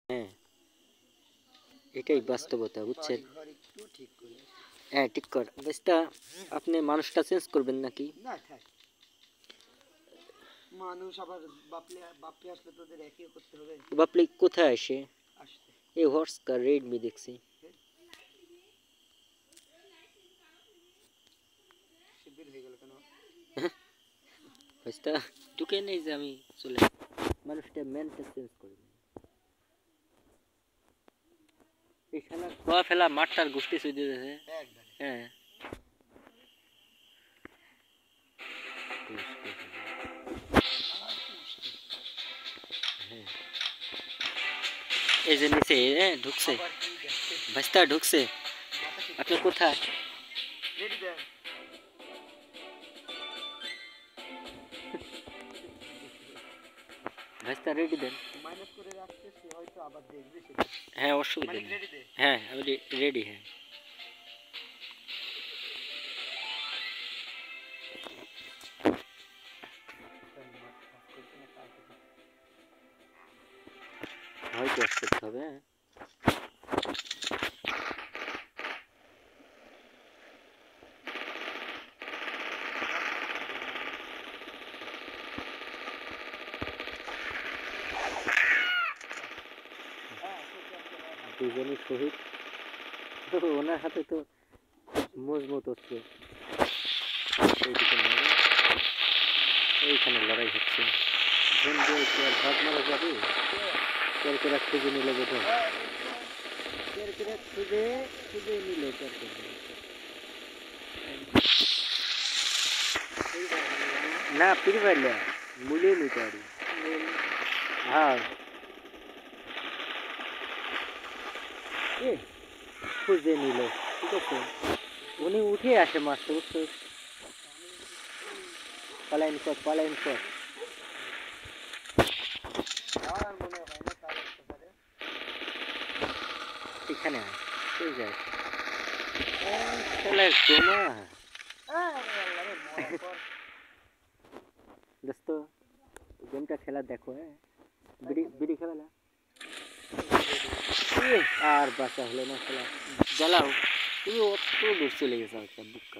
হ্যাঁ, এটাই বাস্তবতা, বুঝছেন? হ্যাঁ, ঠিক কর বেশটা। আপনি মানুষটা চেঞ্জ করবেন নাকি? না থাক, মানুষ আবার বাপলে আসলে তোদের একই করতে হবে। বাপলি কোথায় আসে? আসতে এই হর্স কার রেডমি দেখছি। শিবির হয়ে গেল কেন? বেশটা ঢুকে নেই যে আমি চলে মানুষটা মেনটা চেঞ্জ করে দিই। এই শালা খোয়া ফেলা মাঠটার গোষ্ঠী সুই দিয়েছে। একদম হ্যাঁ, হ্যাঁ, এই যে নিচে ঢুকছে, আবার কি দেখছে ভাস্তা ঢুকছে। মাথা ঠিক আপনি কোথায়? রেডি দেন। ভাস্তা রেডি দেন। মাইনাস করে রাখছে, সে হয়তো আবার দেখবে সেটা। হ্যাঁ, অসুবিধা মালিক নেই। রেডি দে। হ্যাঁ, আমি রেডি। হ্যাঁ, হয়তো অফ করতে হবে। হ্যাঁ, দুজনই শহীদ। তো ওনার হাতে তো মজবুত হচ্ছে। এইদিকে লড়াই, এইখানে লড়াই হচ্ছে। ধন দিয়ে কি আর ভাগ মারা যাবে? কেরকেরা খুঁজে নিল বোধ, কেরকেরা খুঁজে নিল কেরকেরা। না ফিরে পাইলে মুলিয়ে নিতে পারি। হ্যাঁ, এ খুঁজে নিল, ঠিক আছে। উনি উঠে আসে মারতে, বুঝছো? পালাইন কর, পালাইন কর। আর মনে হয় না তার আসতে পারে। এখানে আয়, কই যায়? শালা গোমা। আরে আল্লাহ রে, মরার পর দোস্ত, গেমটা খেলা দেখো। হ্যাঁ, বিড়ি বিড়ি খেলা না। আর বাঁচা হলো না খেলা। জ্বালাও, তুমি অত দূর চলে গেছো একটা বুক।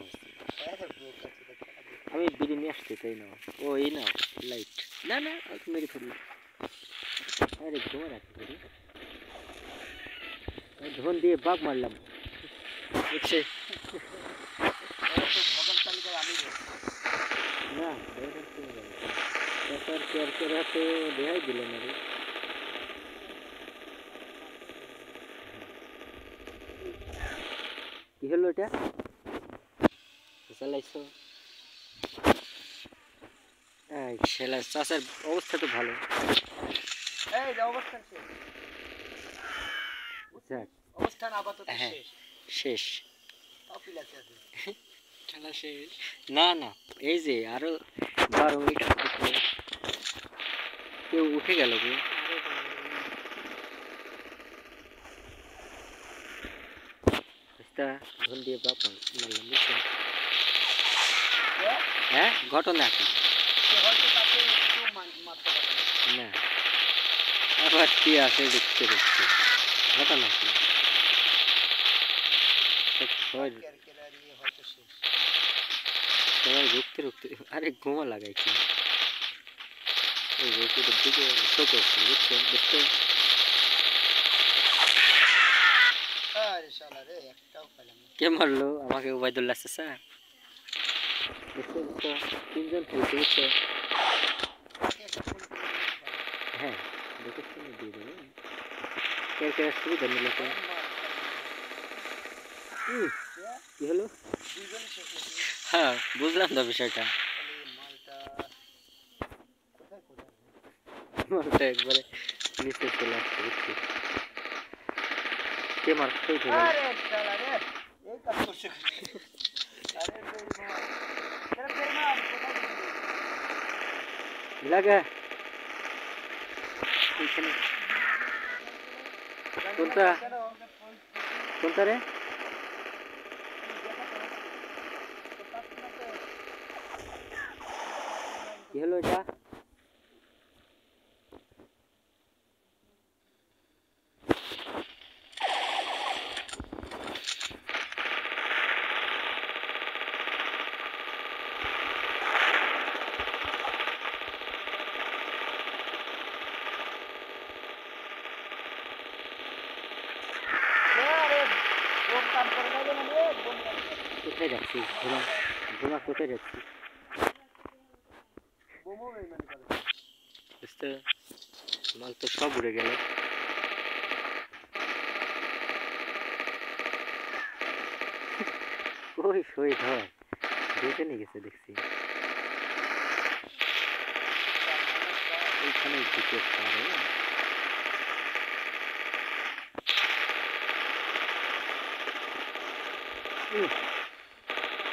আমি বিড়ি নিয়ে আসতে তাই না? ও এই নাও লাইট। না না, মেরে ফেললো। আরে ঘুমা রাখতে পারি, ধন দিয়ে বাঘ মারলাম, বুঝছে? ভগবান তালিকায় আমি না, ব্যাপার কেয়ার করে তো রেহাই দিল না রে। কি হলো এটা? চালাইছো? সেলা চাষের অবস্থা তো ভালো। এই যে অবস্থান শেষ, যাক, অবস্থান আপাতত হ্যাঁ, শেষ। শেষ অপিল আছে। খেলা শেষ। না না, এই যে আরো 12 মিনিট আছে। কেউ উঠে গেল গো। ধন দিয়ে বাপ মারলাম, বুঝছেন? হ্যাঁ, ঘটনা কি? হয়তো তাকে একটু মারতে পারে না, আবার কি আছে দেখতে দেখতে, ঘটনা কি? সবাই হয়তো শেষ। সবাই রুখতে রুখতে, আরে ঘুমা লাগাইছি। এই ওষুধের দিকে শো করছে, বুঝছেন? বুঝতে আরে শালা রে, একটাও পেলাম না। কে মারলো আমাকে? ওবায়দুল্লাহ চাচা। বুঝছো বুঝছো, তিনজন খেলছে, বুঝছো? হ্যাঁ, দেখে শুনে দিয়ে দেবো। কে কে সুবিধা নিল তো? কি হলো? হ্যাঁ, বুঝলাম তো বিষয়টা। মালটা একবারে নিচে চলে আসছে, বুঝছি। কে মারছে? আরে শালা রে, এই কাজ করছে। আরে ফের মার, কোথায় গেলি? লাগা এইখানে। কোনটা কোনটা রে? কি হলো এটা? কাম করে না মানে বোম কোথায় রাখছি বোমা? বোমা কোথায় রাখছি? বোমও মানে করে বুঝতে মাল তো সব উড়ে গেল। কই শহীদ হয় দুজনে গেছে দেখছি। এইখানে দিকে পারে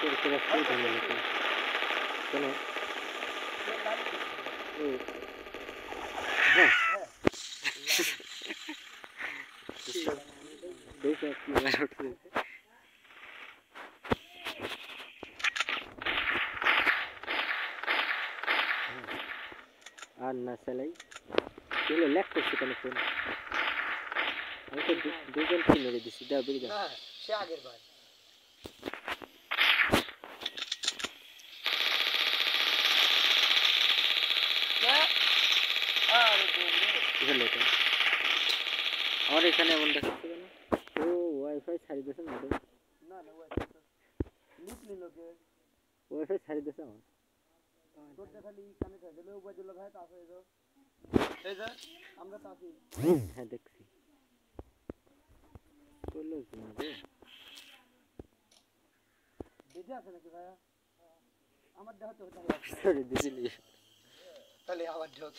তোর তোরা শহীদ হয়ে গেল কেন? ও হ্যাঁ দেখো কি মার উঠছে। আর না চালাই এগুলো ল্যাক করছে কেন ফোন? আমি তো দুজন কি মেরে দিছি দাও বেরিয়ে দাও। না সে আগের বার আরে বোম রে কি হলো এটা? আমার এখানে এমন দেখাচ্ছে কেন? ও ওয়াইফাই ছাড়ি দিয়েছে না? না না ওই লিখলি লোকে ওয়াইফাই ছাড়ি দিয়েছে আমার। তোর খালি কানেক্ট হয়ে গেল ওই দিল ভাই তাস হয়ে যাও এই যে আমরা তাসি হ্যাঁ দেখছি বললো না রে বেজে আছে নাকি ভাইয়া আমার দেহ তো সরি দিছিলি তাহলে আবার ঢোক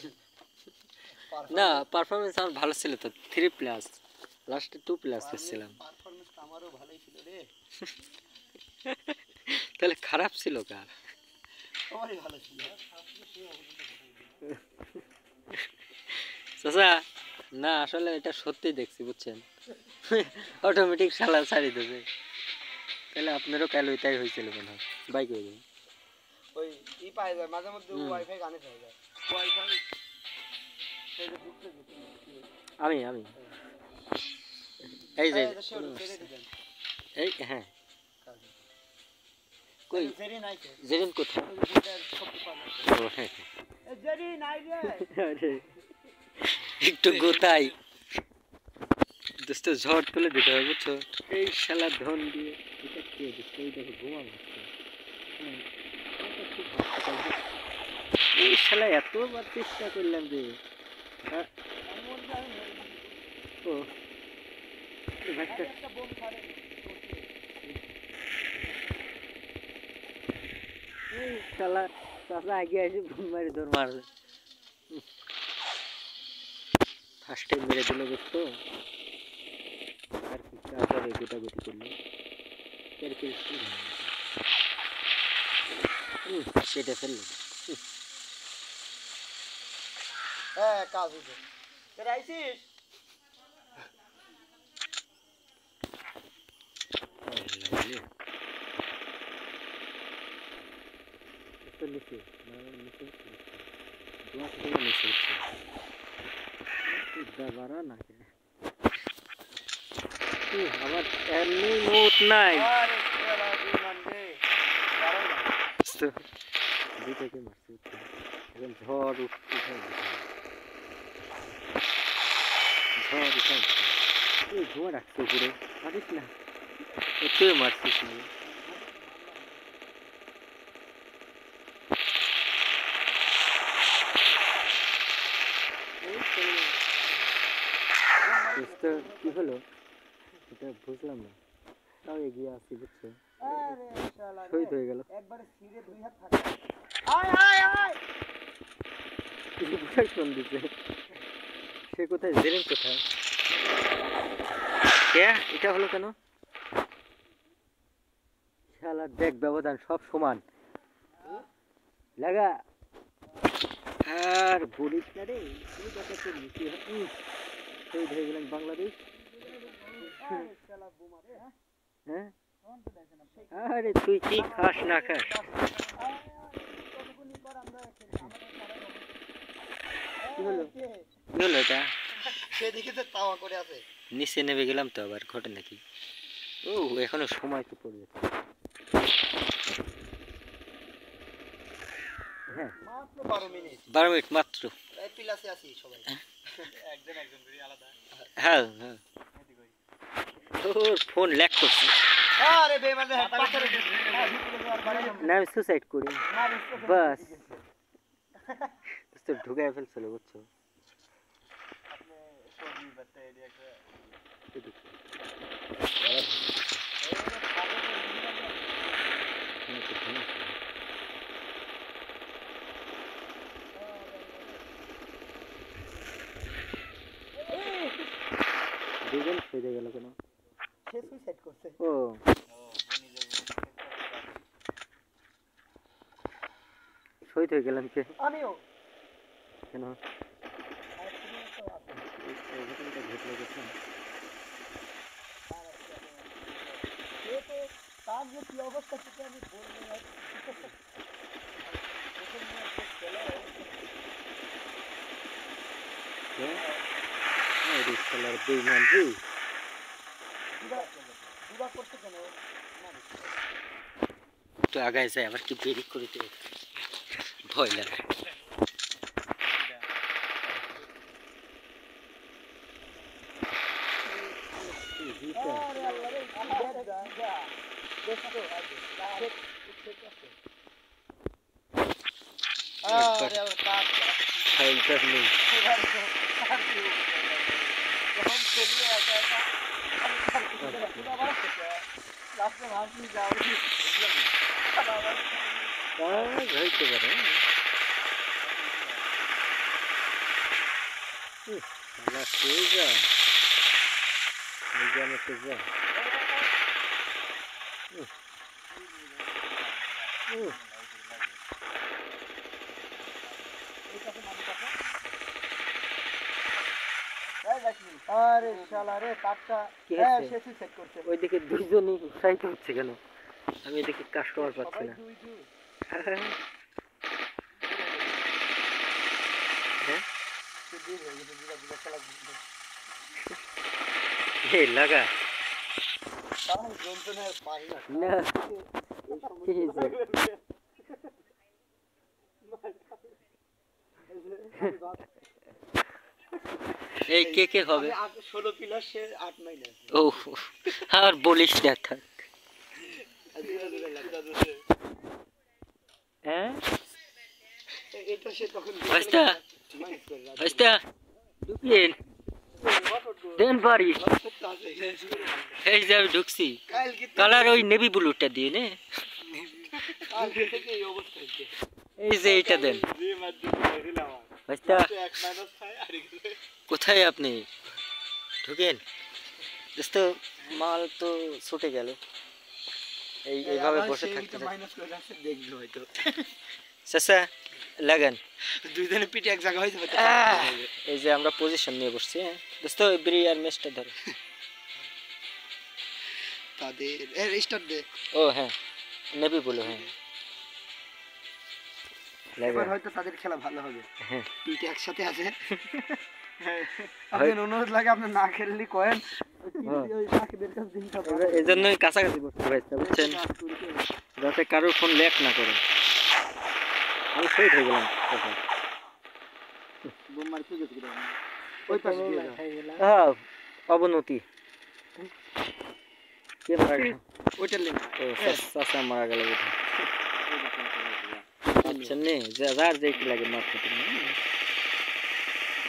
না পারফরম্যান্স আমার ভালো ছিল তো 3+ লাস্টে 2+ এসেছিলাম। পারফরম্যান্স আমারও ভালোই ছিল রে তাহলে খারাপ ছিল কার? আমারই ভালো ছিল চাচা না আসলে এটা সত্যি দেখছি বুঝছেন অটোমেটিক শালা ছাড়ি দেবে। তাহলে আপনারও কাল ওইটাই হয়েছিল মনে হয় বাইক হয়ে যাবে। ওই ই পাই যায় মাঝে মধ্যে ওয়াইফাই কানেক্ট হয়ে যায় ওয়াইফাই এই যে ঢুকতে আমি এই যে এই হ্যাঁ কই জেরি নাই তো জেরিন কোথায়? ও হ্যাঁ এ জেরি নাই রে আরে একটু গোতাই দোস্ত ঝড় তুলে দিতে হবে বুঝছো। এই শালা ধন দিয়ে এটা কে দিচ্ছে? এই দেখো বোমা মারছে। এই শালা এতবার চেষ্টা করলাম যে ও ভাইটা একটা বোম ছাড়ে এই শালা চাচা আগে এসে বোম মারি ধর মারবে। ফার্স্ট টাইম মেরে দিল বুঝতো আর কি তারপরে গোটাগুটি করলো কেটে ফেললো। হ্যাঁ কাজ হইছে তোর আইছিস নিচে নিচে নিচে বাড়া না আমার এমনি নোট নাই আরে শালা বিমান রে দাঁড়াও না দুইটাকে মারছে এখন ঝড় উঠে ঝড় উঠে এই ধোঁয়া রাখছে উপরে মারিস না তুই মারছিস না কি হলো এটা বুঝলাম না তাও এগিয়ে আসছি বুঝছো আরে শালা শহীদ হয়ে গেল একবারে সিরে দুই হাত থাকে আয় আয় আয় ফোন দিচ্ছে সে কোথায় জেরেন কোথায় কে এটা হলো কেন শালা দেখ ব্যবধান সব সমান লাগা আর বলিস না রে তুই দেখাচ্ছে নিচে শহীদ হয়ে গেলেন বাংলাদেশ আরে শালা বোমা রে হ্যাঁ কোন তো দেখেন না আরে তুই কি খাস না খাস কতগুলি পর আমরা কি হলো কি হলো এটা সেদিকে তো তাওয়া করে আছে নিচে নেমে গেলাম তো আবার ঘটে নাকি ও এখনো সময় তো পড়ে যাচ্ছে হ্যাঁ মাত্র 12 মিনিট 12 মিনিট মাত্র এই পিলাসে আছি সবাই একজন একজন করে আলাদা হ্যাঁ হ্যাঁ ওর ফোন ল্যাগ করছে আরে বেমান রে পাথরে না আমি সুসাইড করি বাস তো ঢুকায় ফেলছিল বুঝছো আপনি সবজি বাতে এরিয়া কে দুজন ফেদে গেল কেন সে সুইসাইড করছে ও শহীদ হয়ে গেলাম কে আমিও কেন তার যে কি অবস্থা সেটা আমি বলবো না খেলার বেইমান রে দুবা করতে কেন তো আগায় যায় আবার কি বেরিক করে দিতে ভয় লাগে ফাইলটা নেই হইতে পারে যা যা আরে শালা রে কাটটা কি হ্যাঁ হচ্ছে? সে সুইসাইড করছে ওইদিকে দুইজনই উৎসাহিত হচ্ছে কেন আমি এদিকে কাস্টমার পাচ্ছি না এই লাগা না কি হয়েছে? এই কে কে হবে 16 প্লাস সে 8 মাইনাস ও আর বলিস না থাক হ্যাঁ এটা সে তখন আস্তা আস্তা ঢুকলেন দেন বাড়ি এই যে আমি ঢুকছি কালার ওই নেভি ব্লুটা দিয়ে নে এই যে এইটা দেন আস্তা কোথায় আপনি ঢুকেন দোস্ত মাল তো ছুটে গেল এই এইভাবে বসে থাকতে দেখলো হয়তো চাচা লাগান দুইজনে পিঠে এক জায়গা হয়েছে এই যে আমরা পজিশন নিয়ে বসছি হ্যাঁ দোস্ত ব্রি আর মেসটা ধরো তাদের স্টার্ট দে ও হ্যাঁ নেভি ব্লু হ্যাঁ এবার হয়তো তাদের খেলা ভালো হবে হ্যাঁ পিঠে একসাথে আছে আপনার অনুরোধ লাগে আপনি না খেললি কয়েন ওই সাকিবের কাছে দিনটা এই জন্যই কাছাকাছি বসতে পারছি বুঝছেন যাতে কারোর ফোন ল্যাক না করে আমি শহীদ হয়ে গেলাম বোম মারি তুই গেছিস ওই পাশে দিয়ে হ্যাঁ অবনতি কে মারা গেল ওইটার লিঙ্ক ও চাচা মারা গেল কোথায় আচ্ছা নে যার যেটি লাগে মাপ করতে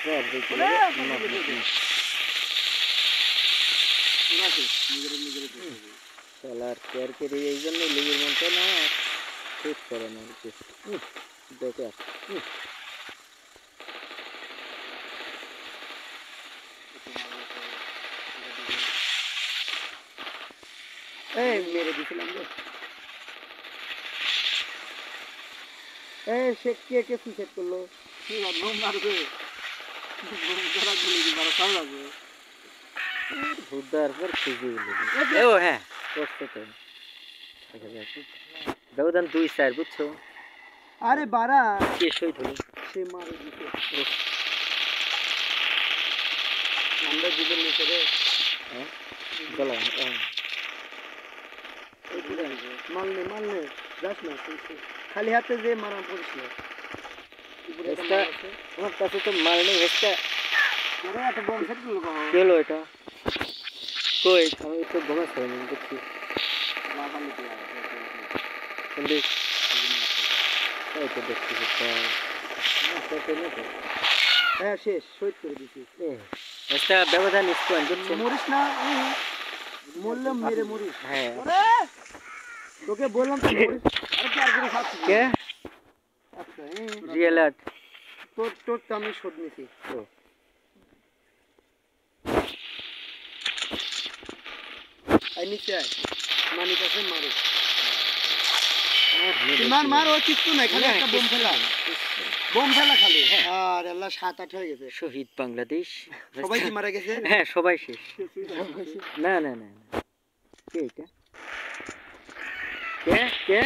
যার যেটি লাগে মাপ করতে চলার কেয়ার করে এই জন্য লিগের মনটা না ঠিক করে না বেকার এই মেরে দিছিলাম রে এই সে কে সুইসাইড করলো কি বোম মারবে বোম ধরা গুলি মারা সামলাবে ভুদার পর খুঁজে ও হ্যাঁ করছে তো ব্যবধান 2-4 বুঝছো আরে বাড়া কে শহীদ হলো সে মারে দিছে আমরা জীবন নিতে রে হ্যাঁ গলা মারলে যাস না খালি হাতে যে মারা পড়িস না আমার কাছে তো মাল নেই হেসটা ওরা একটা বম সেট করলো কি হলো এটা কই আমি তো ঘুমাচ্ছি আমি দেখছি কিন্তু এই তো দেখছি হ্যাঁ শেষ শহীদ করে দিছি একটা ব্যবধান স্পয়েন্ট বুঝছেন মরিস না মরলাম মেরে মরিস হ্যাঁ তোকে বললাম তো মরিস আরে কি আর করে খাচ্ছিস কে আচ্ছা রিয়েল আর্ট তোর তো আমি শোধ নিছি ও আই নিচে আয় মানিক আছে মারো তুই মার ও কিছু নাই খালি একটা বোম ফেলা খালি আর আল্লাহ 7-8 হয়ে গেছে শহীদ বাংলাদেশ সবাই কি মারা গেছে হ্যাঁ সবাই শেষ না না না কে এটা কে কে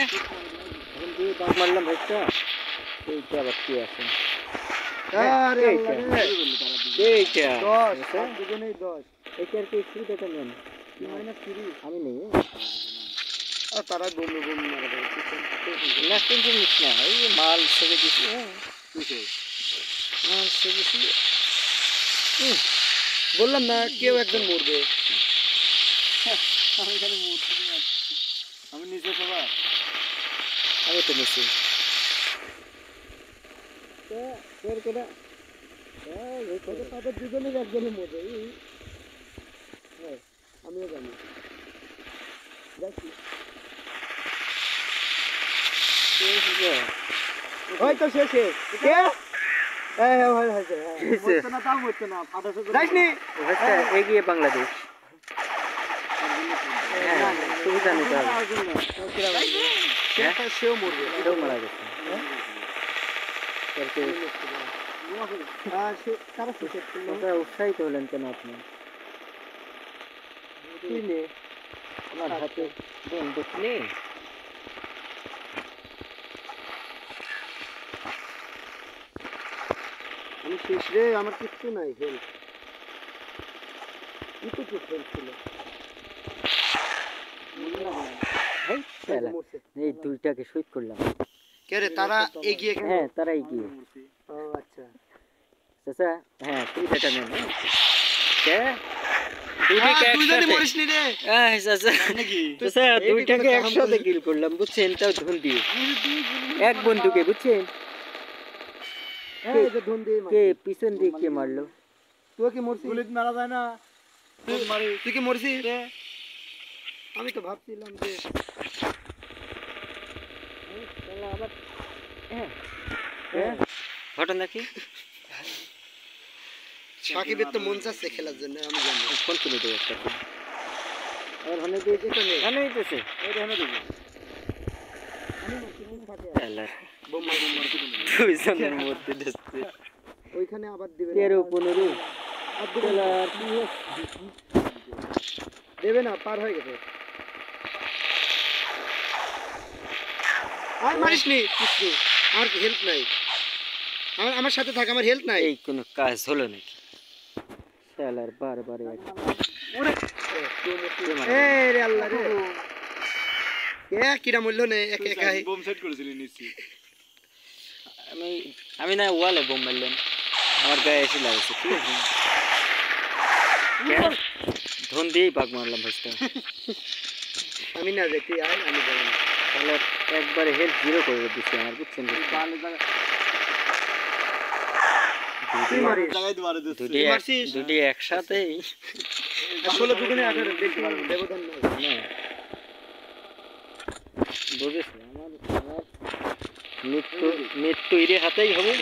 এখন দিয়ে বাঘ মারলাম ভাইটা এইটা আবার কে আছে আরে এইটা এইটা 10 দুজনেই 10 এইটার কি সুবিধাটা নেন আমি নেই আর তারা বোম মারা গেছে না কিন্তু নিস না এই মাল সেরে দিছি মাল সেরে দিছি বললাম না কেউ একজন মরবে আমি এখানে মূর্তি আমি নিচে সবা আমি তো নিচে তাদের দুজনের একজনের মরবে আমিও জানি হয়তো শেষে কে এগিয়ে বাংলাদেশ হ্যাঁ সুবিধা নিতে হবে সেও মরবে সেও মারা গেছে তারপরে উৎসাহিত হলেন কেন আপনি আমার হাতে বন্দুক নেই আমি শেষ রে আমার কিচ্ছু নাই হেল্প কি তো হেল্প ছিল এই দুইটাকে শহীদ করলাম কে রে তারা এগিয়ে হ্যাঁ তারা এগিয়ে ও আচ্ছা চাচা হ্যাঁ সুবিধাটা নেন কে দুইজনে মরিসনি রে চাচা দুইটাকে একসাথে কিল করলাম বুঝছেন তাও ধুন দিয়ে এক বন্ধুকে বুঝছেন কে পিছন দিয়ে কে মারলো তুই কি মরছিস গুলি মারা যায় না তুই কি মরছিস আমি তো ভাবছিলাম যে ঘটনা কি সাকিবের তো মন চাচ্ছে খেলার জন্য আমি জানি ফোন করে দেবো একটা আর হনে দিয়ে যেতে নেই হনে হইতেছে দুইজনের মধ্যে দিচ্ছে ওইখানে আবার দিবে 13-15 দেবে না পার হয়ে গেছে আর মারিসনি কিছু আমার হেল্প নাই আমার সাথে থাক আমার হেল্প নাই এই কোনো কাজ হলো নাকি শালার বারবার এক ওরে এ রে আল্লাহ রে কে কিরা মূল্য নেই একা একা বোম সেট করেছিলি নিচে আমি না ওয়ালে বোম মারলাম আমার গায়ে এসে লাগছে ঠিক আছে ধন দিয়েই পাক মারলাম ভাইটা আমি না দেখি আয় আমি জানি না তাহলে একবারে হেলথ জিরো করে দিচ্ছে আমার বুঝছেন দুটি একসাথেই আসলে দুজনে 18 দেখতে পারবো ব্যবধান নাই বুঝেছি আমার মৃত্যু এর হাতেই হবে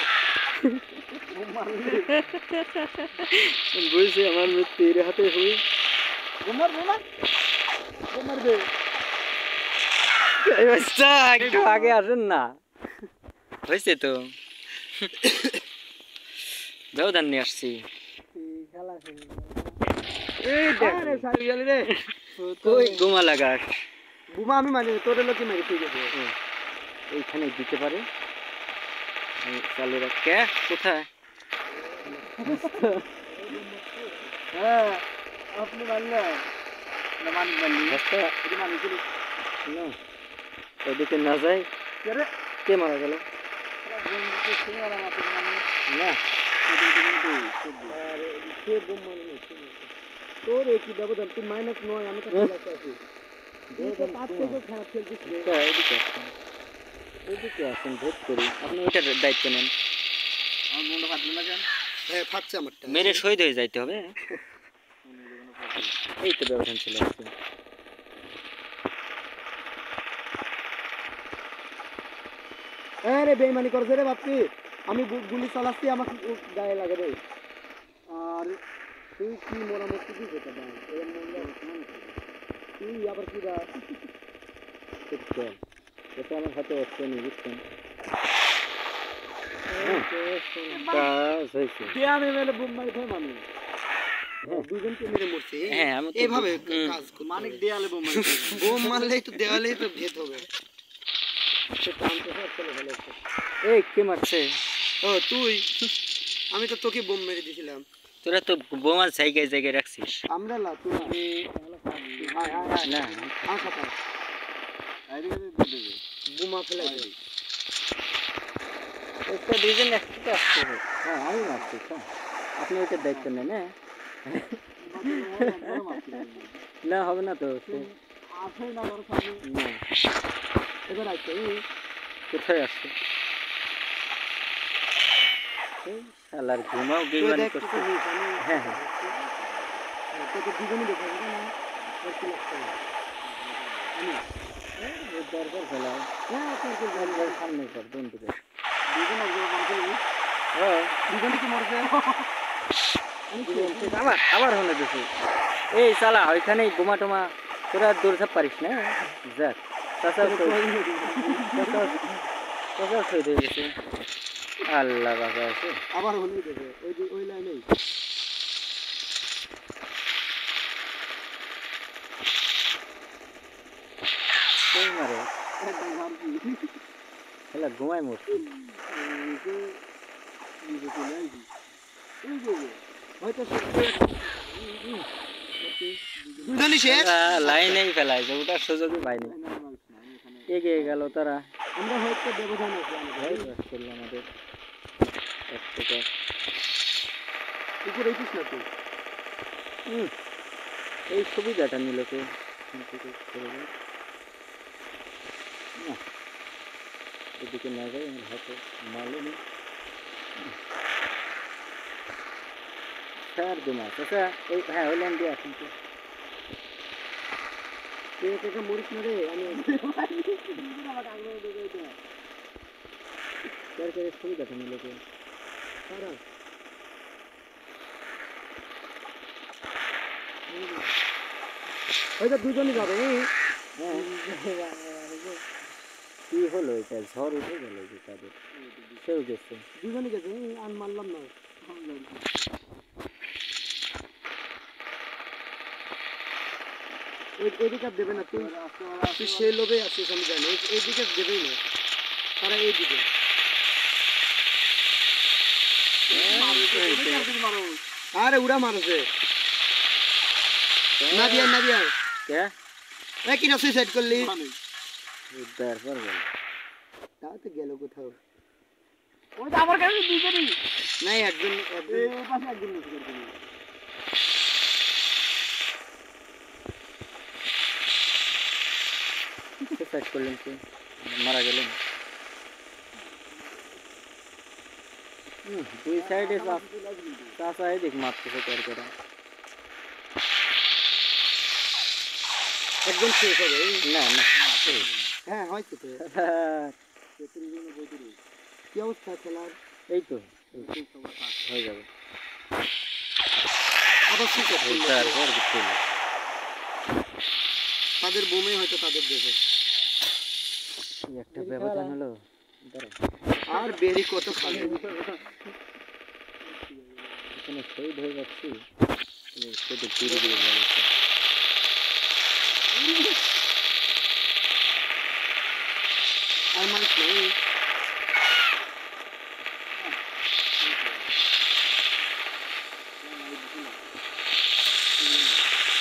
বুঝছি আমার মৃত্যু এর হাতেই হবে একটু আগে আসেন না হয়েছে তো ব্যবধান নিয়ে আসছি গোমা লাগাস বুমা আমি মানে তোর লোকে মারি ঠিক আছে এইখানে দিতে পারে চালু রাখ কে কোথায় হ্যাঁ আপনি মানলেন ওদিকে না যায় কে মারা গেল না তোর একই ব্যবধান, তুই -9 আমি তো প্লাসে আছি। তুই তো তার থেকেও খারাপ খেলছিস রে। এদিকে আসেন ভোট করি, আপনি ওইটার দায়িত্ব নেন। আমার মনটা ফাটলো না কেন? হ্যাঁ ফাটছে আমারটা। মেরে শহীদ হয়ে যাইতে হবে। এই তো ব্যবধান চলে আসছে। আরে বেইমানি করছে রে বাপি, আমি গুলি চালাচ্ছি আমাকে গায়ে লাগে রে। আর তুই কি মরামত কি করতে দাও এর মনে তুই আবার কি দা বুঝছেন, এটা আমার হাতে অস্ত্র নেই, বুঝছেন। কাজ হয়েছে। দেয়ালে মেলে বোম মারি খায় মানুষ। দুজনকে মেরে মরছে হ্যাঁ, আমি তো এইভাবে কাজ মানিক দেয়ালে বোম মারি বোম মারলেই তো দেওয়ালেই তো ভেদ হবে। সে টানতে সব চলে ভালো। এই কে মারছে? ও তুই, আমি তো তোকে বোম মেরে দিয়েছিলাম। তোরা তো বোমার জায়গায় জায়গায় রাখছিস। আমরা লা তুই হাই হাই হাই না আচ্ছা তা বোমা ফেলে দে। একটা দুইজন একসাথে আসতে হবে। হ্যাঁ আমি মারছি, হ্যাঁ আপনি ওইটার দায়িত্ব নেন। হ্যাঁ না হবে না তো সে। আসে না বড় সামনে না এবার আইছে কোথায় আসছে? এই শালার ঘুমাও তুই বেইমানি দেখ করছে। তো নিস আমি হ্যাঁ হ্যাঁ তোকে দুজনই দেখে না আর কি লাগছে আমি ওই দরকার ফেলাও। হ্যাঁ তোর কি একবার সামনে কর বন্ধুকে। দুজন আর মরছে হ্যাঁ দুজনই কি মরছে আবার আবার হলে দেখি এই চালা ওইখানেই বোমা টোমা তোরা দৌড় পারিস না। যাক চাচা চাচা শহীদ হয়ে গেছে। আল্লাহ বাবা আছে। আবার হলেই দেবে ওই যে ওই লাইনেই সেই মারে একদম মারবি খেলা ঘুমাই মরছি। হয়তো দুজনই শেষ লাইনেই ফেলাইছে, ওটার সুযোগই পাইনি। এগিয়ে গেল তারা। আমরা হয়তো ব্যবধান আছে করলো আমাদের এক থেকে। উপরে উঠিস না তুই এই সুবিধাটা নিল কে? না এদিকে না যাই আমার হাতে মালও নেই। স্যার দু মাস আচ্ছা ওই হ্যাঁ ওই লাইন দিয়ে আসুন তো। তুই একা মরিস না রে আমি সরকারের সুবিধাটা নিল কে? সারা হয়তো দুজনই যাবে হ্যাঁ কি হলো এটা? ঝড় উঠে গেল যে তাদের, সেও গেছে। দুজনই গেছে আন মারলাম না এদিকে দেবে না তুই তুই সেই লোভে আছিস আমি জানি এইদিকে দেবেই না তারা এইদিকে আরে উড়া মারছে না দিয়া কে কি না সুইসাইড করলি উদ্ধার পর গেল। তাও তো গেল কোথাও আমার কাছে দুজনই নাই একজন একজন সুইসাইড করলেন কি? মারা গেলেন। দুই সাইডে চাষা এদিক মারতেছে কার করা। একজন শেষ হবে না না হ্যাঁ হয়তো তো কি অবস্থা খেলার এই তো হয়ে যাবে। আবার সুইসাইড উদ্ধার পর কিছু না। তাদের বোমে হয়তো তাদের দেবে এই একটা ব্যবধান হলো। আর বেরি কত খাবে এখানে শহীদ হয়ে যাচ্ছি। সেটা ধীরে ধীরে যাচ্ছে। আর মানুষ নাই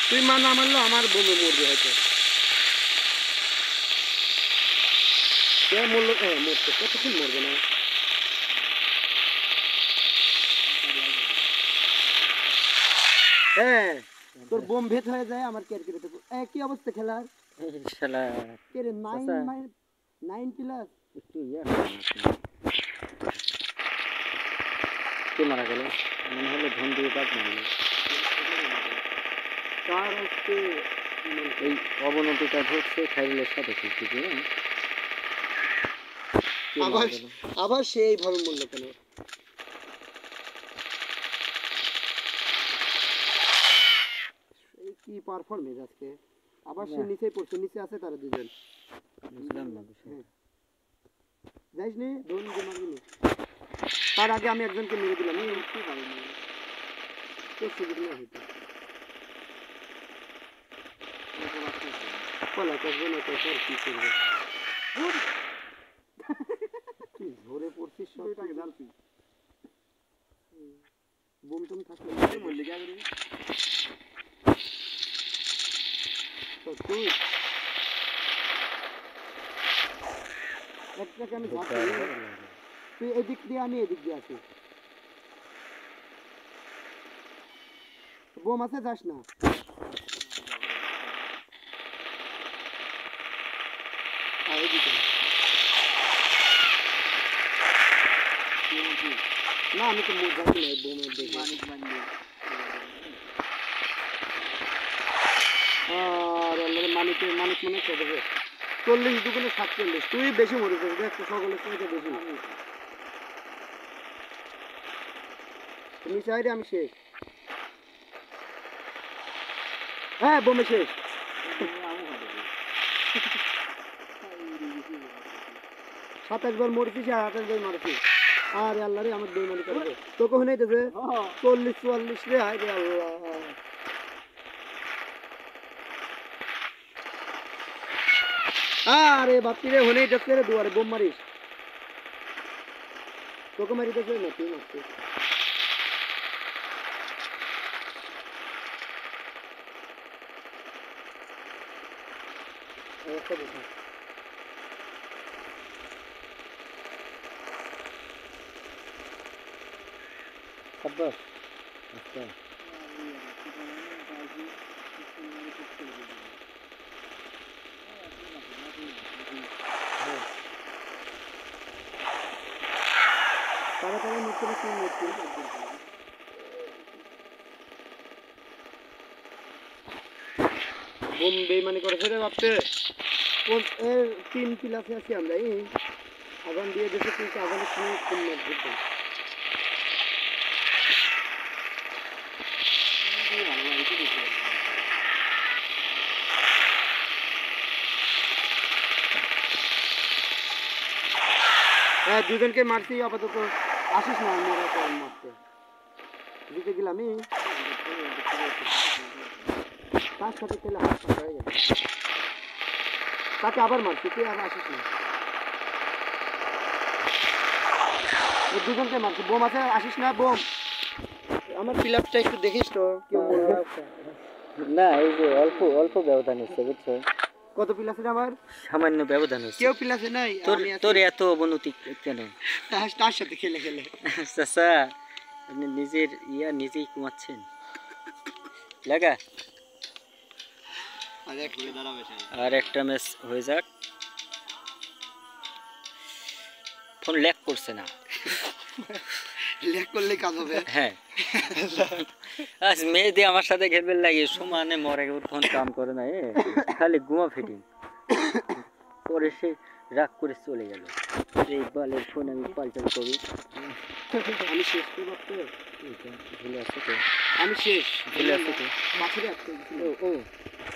তুই মা না মারলো আমার বোমে মরবে হয়তো কে মরলো মরছে কতক্ষণ মরবে না হ্যাঁ তোর বোম ভেদ হয়ে যায় আমার কের কেটে দেবো। কি অবস্থা খেলার? এই শালা কে রে চাচা। 9 প্লাস একটু ইয়া করেন আপনি। কে মারা গেল? মনে হলো ধন দিয়ে বাদ মারল। তার হচ্ছে এই অবনতিটা ঘটছে খাইরুলের সাথে কিন্তু কে মারা আবার গেল? আবার সেই ভাবে মূল্য কেন? এই কি পারফরমেন্স আজকে, আবার সে না। নিচেই পড়ছে, নিচে আছে তারা দুজন। বুঝলাম না বিষয়। যাইস নি ধন দিয়ে মারবি নি। তার আগে আমি একজনকে মেরে দিলাম। এই কি ভালো না, তোর সুযোগ নেই হইতো পলা করবো না, তোর পর কি করবে? তুই ধরে পড়ছিস সব জানতি। বোম টুম থাকলে মরলি কি আগে? তো তুই একটাকে আমি ঝাঁকি, তুই এদিক দিয়ে আমি এদিক দিয়ে আসি। বোম আছে, যাস না। এদিকে না, আমি তো যাচ্ছি না এই বোমের দেখে। আর আল্লাহর মানিকের মানিক মনে হচ্ছে দেখে 40 দুগুণে 47। তুই বেশি মরেছিস দেখ, তো সকলের চাইতে বেশি। তুমি চাইলে আমি শেষ। হ্যাঁ বোমে শেষ। 27 বার মরেছিস আর 28 বার মারছিস। আরে আল্লাহ রে, আমার বেইমানি করবে তোকে হইতেছে 40-44 রে। হায় রে আল্লাহ, আরে বাপি রে হনেই যাচ্ছে রে। দুয়ারে বোম মারিস, তোকে মারিতেছে না, তুই মারছিস। একটা দেখা সাব্বাস। আচ্ছা তাড়াতাড়ি মরতে না, তুই মরছিস। বোম বেইমানি করেছে রে বাপতে। এর 3 প্লাসে আছি আমরা। এই আগান দিয়ে দেখে তুই আগানের সময় কোন ম্যাচ জিতবে। হ্যাঁ দুজনকে মারছি আপাতত। আসিস না মেরা পর মারতে, জিতে গেলাম আমি। তার সাথে খেলে হাত পা হয়ে গেছে, তাকে আবার মারছি, তুই আর আসিস না। এই দুজনকে মারছি, বোম আছে, আসিস না। বোম আমার পিলারটা একটু দেখিস তো কেউ মরলো। না, এই যে অল্প অল্প ব্যবধান হচ্ছে বুঝছো? কত পিলাস রে আমার? সামান্য ব্যবধান হচ্ছে। কেউ পিলাসে নাই, তোর আমি আছি। তোর এত অবনতি কেন? তার সাথে খেলে খেলে। চাচা, আপনি নিজের নিজেই কমাচ্ছেন লাগা। আর একটা ম্যাচ হয়ে যাক। ফোন ল্যাগ করছে না? লেখ করলে কাজ হবে। হ্যাঁ, আজ মেয়েদি আমার সাথে খেলবে লাগে সমানে মরে ওর ফোন কাম করে না, খালি ঘুমা ফিটিং। পরে সে রাগ করে চলে গেল। এই বালের ফোন আমি পাল্টাল করি। আমি শেষ করে ভাবতে ভুলে আছে তো, আমি শেষ ভুলে আছে তো। মাছের একটা ও ও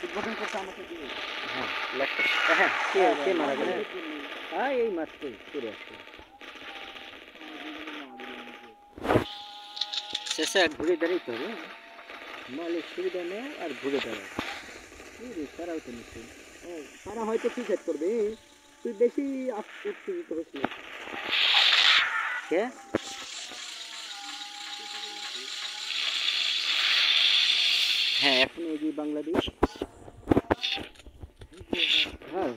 উদ্বোধন করতে আমাকে দিয়ে। হ্যাঁ, ল্যাগ করছে। হ্যাঁ, কে মারা গেল? হ্যাঁ, এই মাত্র করে আসছে। শেষে ঘুরে দাঁড়াইতে হবে। মালের সুবিধা নেই আর ঘুরে দাঁড়ায়। তারাও তো নিচ্ছে। তারা হয়তো সুইসাইড করবে, তুই বেশি উত্তেজিত হইস না। কে? হ্যাঁ, এখন এই যে বাংলাদেশ। হ্যাঁ,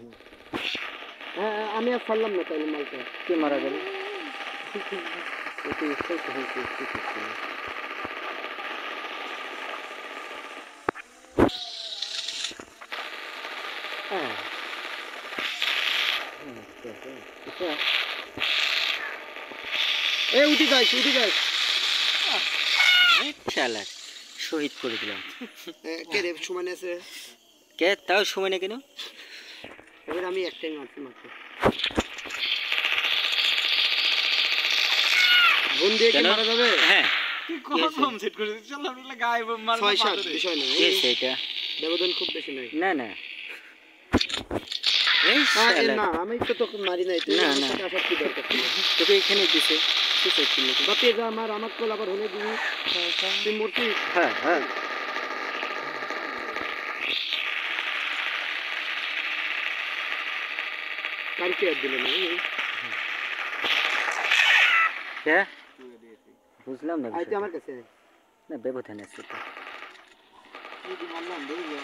হ্যাঁ আমি আর ছাড়লাম না তাইলে মালটা। কে মারা গেল? এতে স্থায়িত হয়েছে, হ্যাঁ আচ্ছা, আচ্ছা। উঠি যাই শালার শহীদ করে দিলাম। কে রে সমান আছে কে তাও সময় না কেন? এবার আমি একটাই মারছি মাত্র বোন দিয়ে কি কেন? মারা যাবে হ্যাঁ তুই কম সেট করে দিছিস চল আমরা গায়ে মারলে 6-7 বিষয় না কে সেটা? ব্যবধান খুব বেশি নাই না না এই না শালা, আমি তো তোকে মারি নাই তুই না, আমার না। সাথে আসার কি দরকার ছিল তোকে এখানে দিছে সুসাইড করলে তো। বাপে যা আমার কল আবার হলে দিবি তুই মূর্তি হ্যাঁ হ্যাঁ কালকে আর দিলে না কে বুঝলাম না আইতে বিষয়টা। আমার কাছে আয়। না ব্যবধান আছে তো। তুই মারলাম বুঝলি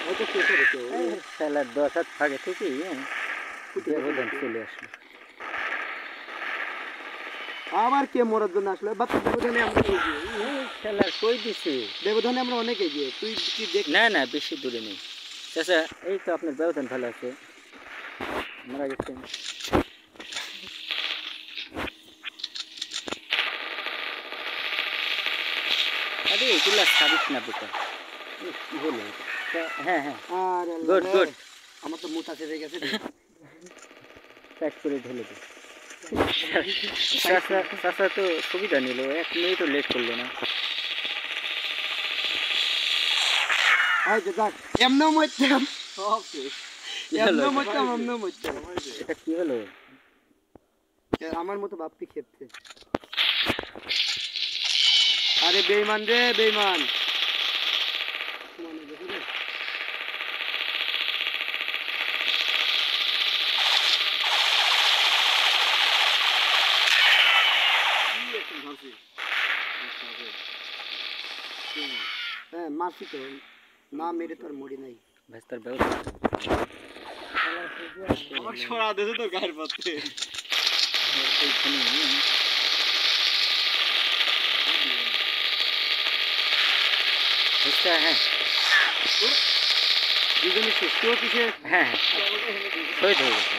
হয়তো শেষ হবে তো এই শালার 10 হাত ফাঁকে থেকেই ব্যবধান চলে আসলো। আবার কে মরার জন্য আসলো বাপে ব্যবধানে আমরা এগিয়ে এই শালার কই দিছে? ব্যবধানে আমরা অনেক এগিয়ে তুই কি দেখ না না বেশি দূরে নেই চাচা, এই তো আপনার ব্যবধান ভালো আছে, মারা গেছেন। আরে এগুলা ছাড়িস না বোকা। কি হলো এটা? হ্যাঁ হ্যাঁ আর গুড গুড, আমার তো মুতা ছেড়ে গেছে প্যাক করে ঢেলে দে। চাচা চাচা তো সুবিধা নিল, 1 মিনিটও লেট করলো না। আচ্ছা যাক এমনও মরতাম সব শেষ কি হলো এমনও এটা? মরতাম এমনও মরতাম এটা কি হলো? আমার মতো বাপ্পি খেপছে আরে বেঈমান রে বেঈমান হ্যাঁ মারছি তো না মেরে তো আর মরি নাই ভাস্তার ব্যবধান আমার ছড়া দিয়েছে তোর গায়ের পথে এইখানে ভাস্তা, হ্যাঁ দুজনে শেষ কেউ কিসে হ্যাঁ শহীদ হয়ে গেছে।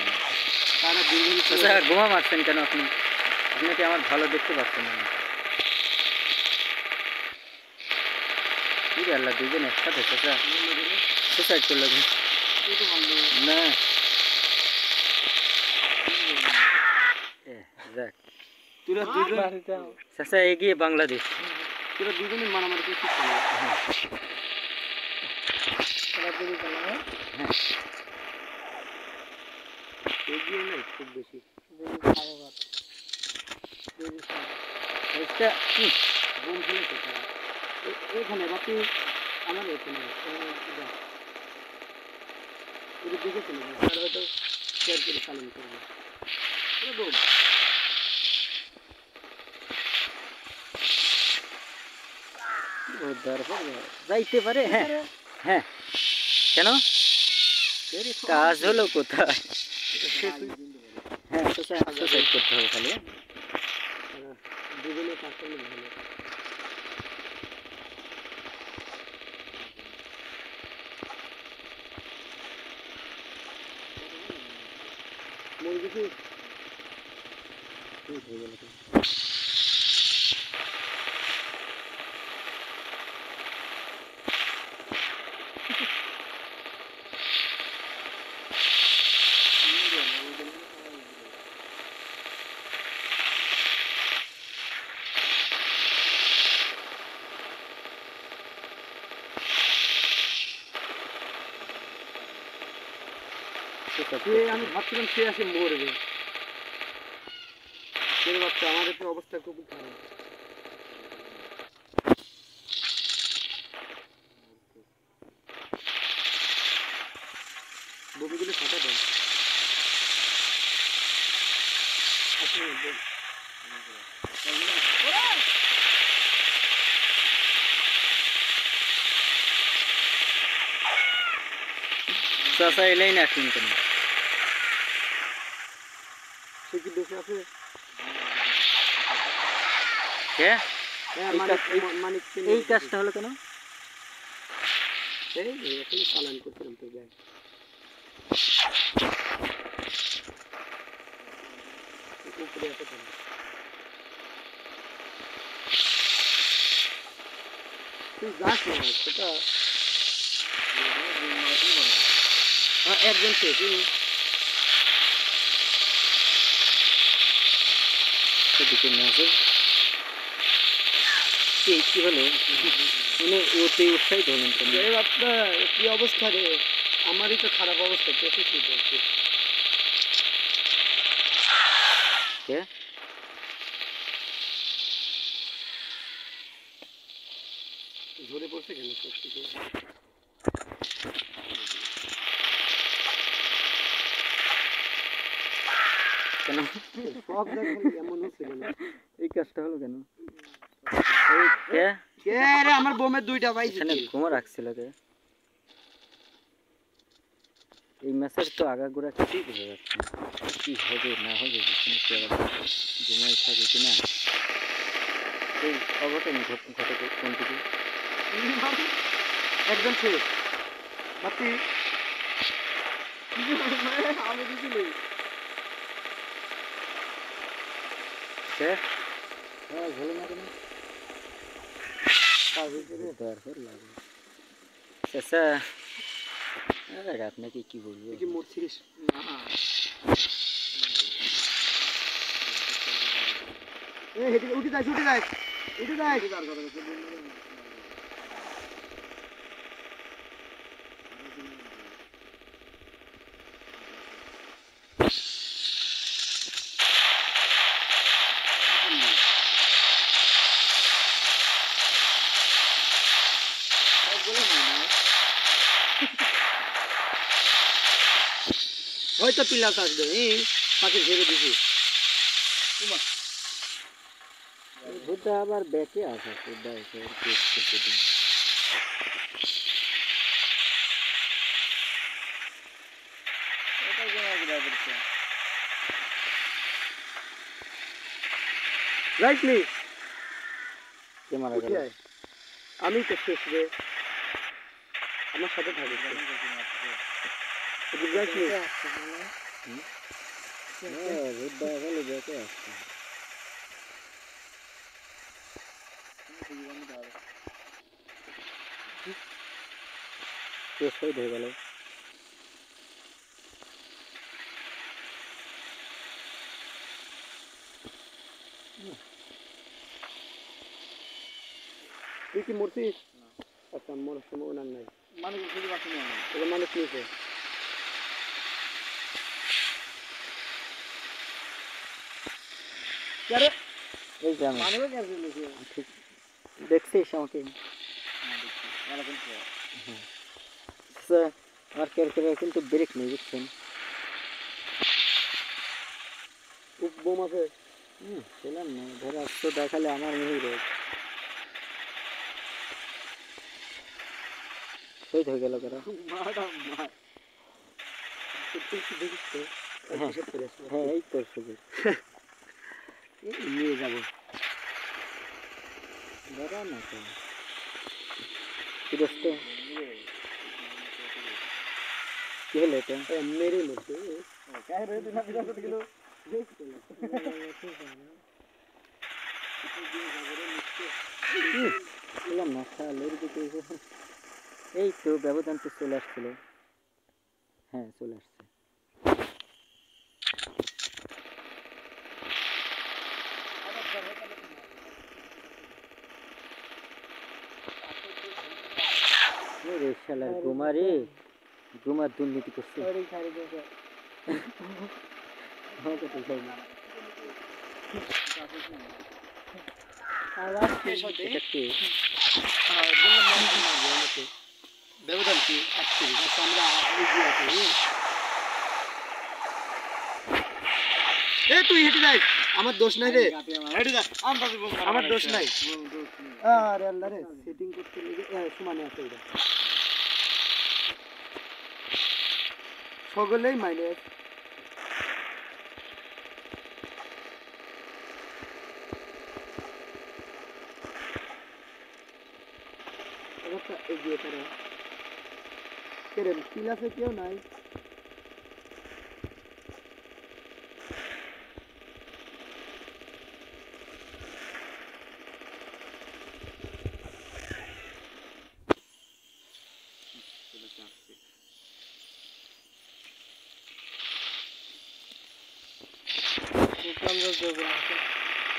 তারা দুজনে চাচা গোমা মারছেন কেন আপনি? আপনাকে আমার ভালো দেখতে পাচ্ছেন না। কি রে আল্লাহ, দুজন একসাথে চাচা সুসাইড করলো কি? না এ, যাক তোরা দুজন চাচা এগিয়ে বাংলাদেশ। তোরা দুজনে মারামারি করছিস কেন? হ্যাঁ হ্যাঁ এগিয়ে নাই খুব বেশি এটা কি? বোম ফেলেছে তারা এখানে বাপি আমার এখানে এটা দেখেছে না তারা হয়তো শেয়ার করে চালন করবে বোম ও দরবার যাইতে পারে। হ্যাঁ হ্যাঁ কেন? এর কাজ হলো কোথায়? হ্যাঁ সুসাইড করতে হবে খালি। দুজনে কাজ করলে ভালো মুরগি হয়ে গেল তো। আমি ভাবছিলাম সে আসে মরবে ছেলে বাচ্চা আমাদের তো অবস্থা খুব খারাপ বমিগুলো ফাটা দেন চাচা এলেই না আসলেন কেন? সে কি বেঁচে আছে কে? হ্যাঁ এই মানিক কাজ- মানিক এই কাজটা হলো কেন? এই এখানে চালান করছিলাম তোর ব্যাগ উপরে আছে তো তুই যাস না সেটা একজন শেষ সেদিকে মেসেজ কি হলো? মানে ওতে উৎসাহিত হলেন কেন? এই বাপটা কি অবস্থা রে আমারই তো খারাপ অবস্থা চোখে কি বলছি কে? ঝরে পড়ছে কেন সব কিছু কেন সব জায়গায় এমন হচ্ছে কেন এই কাজটা হলো কেন? এই কে কে রে আমার বোমের দুইটা ভাই এখানে ঘুমো রাখছিল কে? এই ম্যাচের তো আগাগোড়া কিছুই বোঝা যাচ্ছে না। কি হবে না হবে, এখানে কি আবার ঘুমাই থাকে কিনা, এই অঘটন ঘটে কোন দিকে? একজন শেষ বাতি আমি দিছিলি কে? হ্যাঁ ভালো না কেন দরকার লাগে চাচা। আরে আপনাকে কি বলবো? তুই কি মরছিস না হেঁটে উঠে যাস উঠে যাস উঠে যাস হয়তো পিলাস আসবে এই তাকে ঝেড়ে দিছি বুদ্ধা আবার ব্যাকে আসে, বুদ্ধা এসে আর কেস করতে দিন। রাইটলি কে মারা উঠে গেল? আয় আমি তো শেষ রে আমার সাথে থাকিস রাইটলি হ্যাঁ বুদ্ধা আসলে ব্যাকে আসছে। কে শহীদ হয়ে গেল? তুই কি মরছিস আচ্ছা মরার সময় ওনার নাই মানুষ খুঁজে পাচ্ছি না ওরা মানুষ নিয়েছে আরে এই যে আমি মানুষ কেন নিয়েছে ঠিক দেখছিস আমাকে? আচ্ছা, আমার ক্যারেক্টারে কিন্তু ব্রেক নেই বুঝছেন? বোম আছে ছিলাম না ধরে আসতো দেখালে আমার মেয়েই রোগ শহীদ হয়ে গেল কারা? তুই কি দেখিস তো হ্যাঁ হ্যাঁ এই তোর সুযোগ নিয়ে যাবো দাঁড়া না তো কি দোস্ত কি হলো এটা? মেরে মরছে ছিলাম না খাল এর দিকে এই তো ব্যবধান তো চলে আসছিল। হ্যাঁ চলে আসছে। রে শালার গোমা রে, গোমা দুর্নীতি করছে। আমাকে তো চাই না। এটা কে? ব্যবধান কি আসছে আমরা এগিয়ে আছি তুই হেঁটে যাই আমার দোষ নাই রে আমার দোষ নাই আরে আল্লাহ রে সেটিং করতে লেগে সমানে আছে এটা সকলেই মাইনাস রাস্তা এগিয়ে তারা কেরে পিলাসে কেউ নাই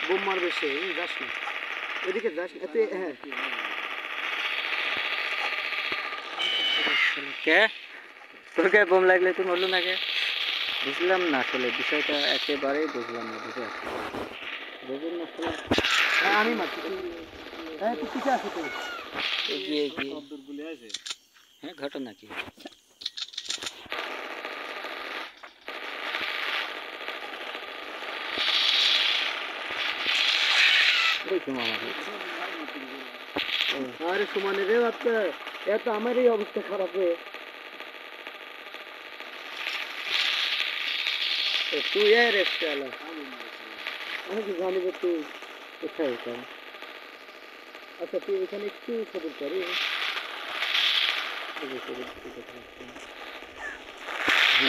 বোম মারবে সে যাস না এদিকে যাস না তুই হ্যাঁ কে তোকে বোম লাগলে তুই মরলো না কে বুঝলাম না আসলে বিষয়টা একেবারেই বুঝলাম না বুঝে বুঝুন না আসলে হ্যাঁ আমি মারছি হ্যাঁ তুই পিছিয়ে আসো তুই এগিয়ে এগিয়ে শব্দর গুলি আছে হ্যাঁ ঘটনা কি এই তো মামা আরে সমানে রে বাচ্চা এত আমার এই অবস্থা খারাপ হয়ে তুই রে শালা আমি কি জানি রে তুই কোথায় এটা আচ্ছা তুই এখানে একটু সবুজ করি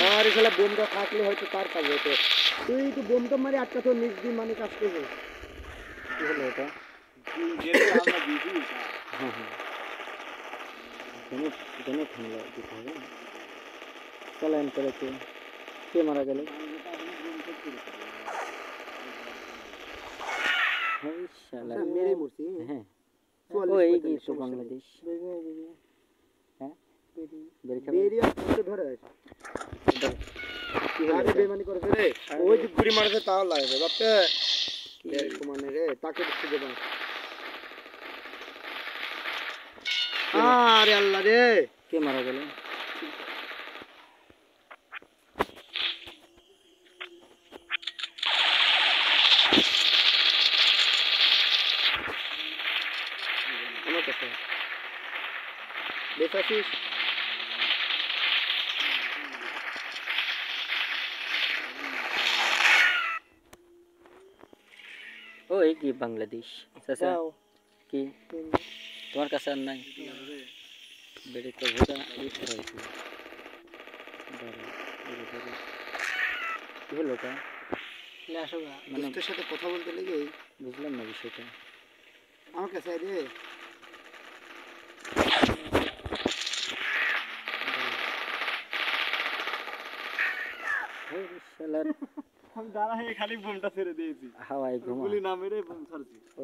আর এখানে বোমটা থাকলে হয়তো তার কাজ হতো তুই তো বোমটা মারি আটকা তোর নিজ দিয়ে মানে কাজ করবে কি হলো এটা যেটা আমরা দিছি হ্যাঁ হ্যাঁ গ্রেনেড হামলা দিতে হবে চালান করেছে কে মারা গেল হ্যাঁ শালা মেরে মরছি হ্যাঁ চুয়াল্লিশ, ও এই পঁয়তাল্লিশ, তো সমস্যা নেই। বাংলাদেশ হ্যাঁ বের খাবে বেরিয়ে আসতে ধরে কি হলো আরে এটা? বেমানি করেছে রে ওই যে ঘুরি মারছে তাও লাগবে বাপে সমানে রে তাকে দেখতে দেবা আরে আল্লাহ রে কে মারা গেল আমার কাছে বেশ আছিস ও এই কি বাংলাদেশ চাচা কি তোমার কাছে আর নাই বেড়ে তো ভোটা এই করা হয়েছে কি হলো এটা মানে তোর সাথে কথা বলতে লেগে বুঝলাম না বিষয়টা আমার কাছে রে ওই শালার আমি দাঁড়া হয়ে খালি বোমটা ছেড়ে দিয়েছি হাওয়ায় ঘুমা গুলি না মেরে বোম ছাড়ছি ও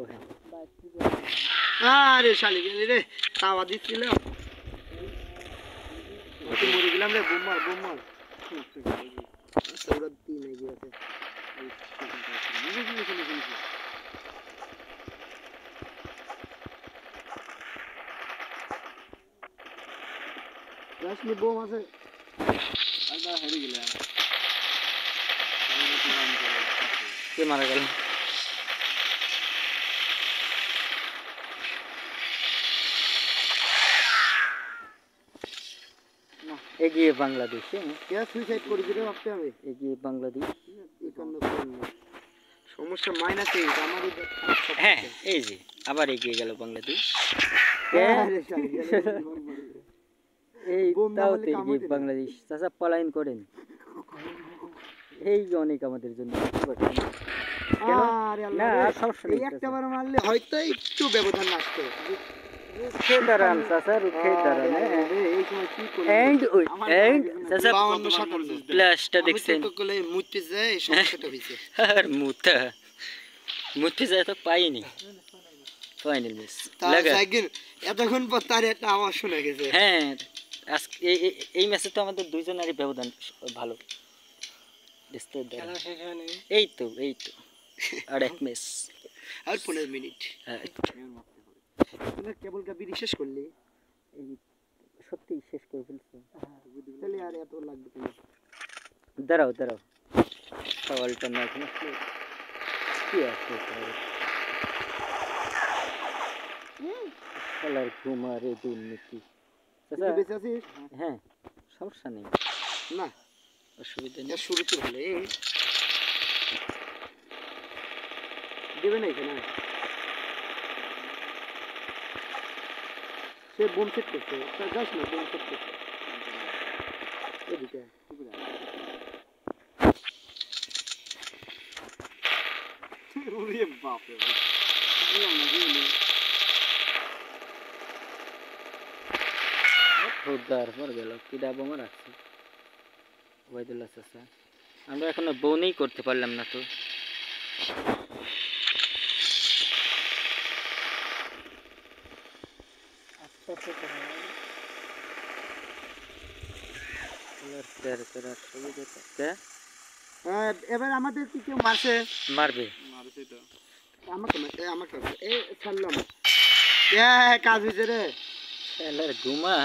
হ্যাঁ আরে শালি গেলি রে তাওয়া দিচ্ছিল তুই মরে গেলাম রে বোম মার সৌরভ তিন এগিয়ে আছে রাশমি বোম আছে আমরা হেরে গেলাম কে মারা গেল এগিয়ে বাংলাদেশ কে সুইসাইড করেছি রে ভাবতে হবে এগিয়ে বাংলাদেশ সমস্যা মাইনাস এইট আমারই হ্যাঁ এই যে আবার এগিয়ে গেল বাংলাদেশ আরে শালি এই বোম না তাও হলে তো কাম এগিয়ে হতো না। বাংলাদেশ চাচা পলায়ন করেন এই অনেক আমাদের জন্য আরে না আল্লাহ আর সমস্যা নেই এই একটা বার মারলে হয়তো একটু ব্যবধান আসতো রুখে দাঁড়ান চাচা রুখে দাঁড়ান হ্যাঁ এই সময় কি করব এন্ড এন্ড চাচা 52 57 প্লাসটা দেখছেন তো কলে মুততে যায় সমস্যাটা হইছে আর মুতে যায় তো পাইনি ফাইনাল মিস তার লাগা সাইকেল এতক্ষণ পর তার একটা আওয়াজ শোনা গেছে হ্যাঁ আজকে এই ম্যাচে তো আমাদের দুইজনেরই ব্যবধান ভালো এই তো আর এক ম্যাচ আর 15 মিনিট হ্যাঁ তুমি কেবল গাবি শেষ করলি এই সত্যি শেষ করে ফেলছো তাহলে আর এত লাগবে কেন দাঁড়াও সওয়ালটা না এখন কি আছে খেলার ঘুমারে দুর্নীতি তুই বেঁচে আছিস হ্যাঁ সমস্যা নেই না অসুবিধা নেই এটা শুরুতে হলে দেবে না এখানে সে বোম সেট করছে, যাস না, বোম সেট করছে এদিকে। ওরে বাপ রে বাপ। বুঝলাম না, বুঝলি? খোদার পর গেল কিডা বোমা রাখছে ওবায়দুল্লাহ চাচা। আমরা এখনো বনেই করতে পারলাম না তো। আস্তে আস্তে করা হয়। এবার আমাদের কি কেউ মারছে? মারবে মারছে তো। আমাকে আমাকে ছাড়লাম কাজ হয়েছে রে। শালার ঘুমা।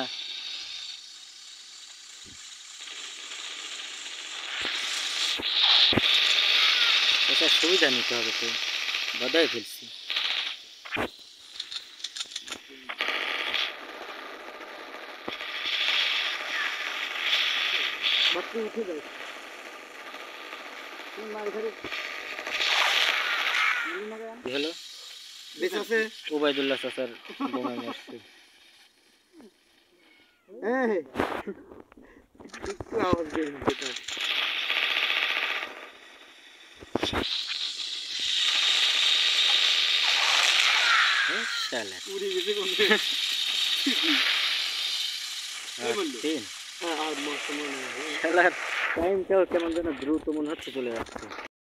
এটা সুবিধা নিতে হবে তো, বাধায় ফেলছি। বাচ্চা উঠে যায়, তুই মার ঘরে কি হলো? বেশ আছে। ওবায়দুল্লাহ চাচার বোমা মারছে। একটু আওয়াজ বের হচ্ছে তার। শালার উড়ে গেছে কোনটা? এই বললো। তিন আর মস্ত মনে হয়। শালার টাইমটাও কেমন যেন দ্রুত মনে হচ্ছে চলে যাচ্ছে।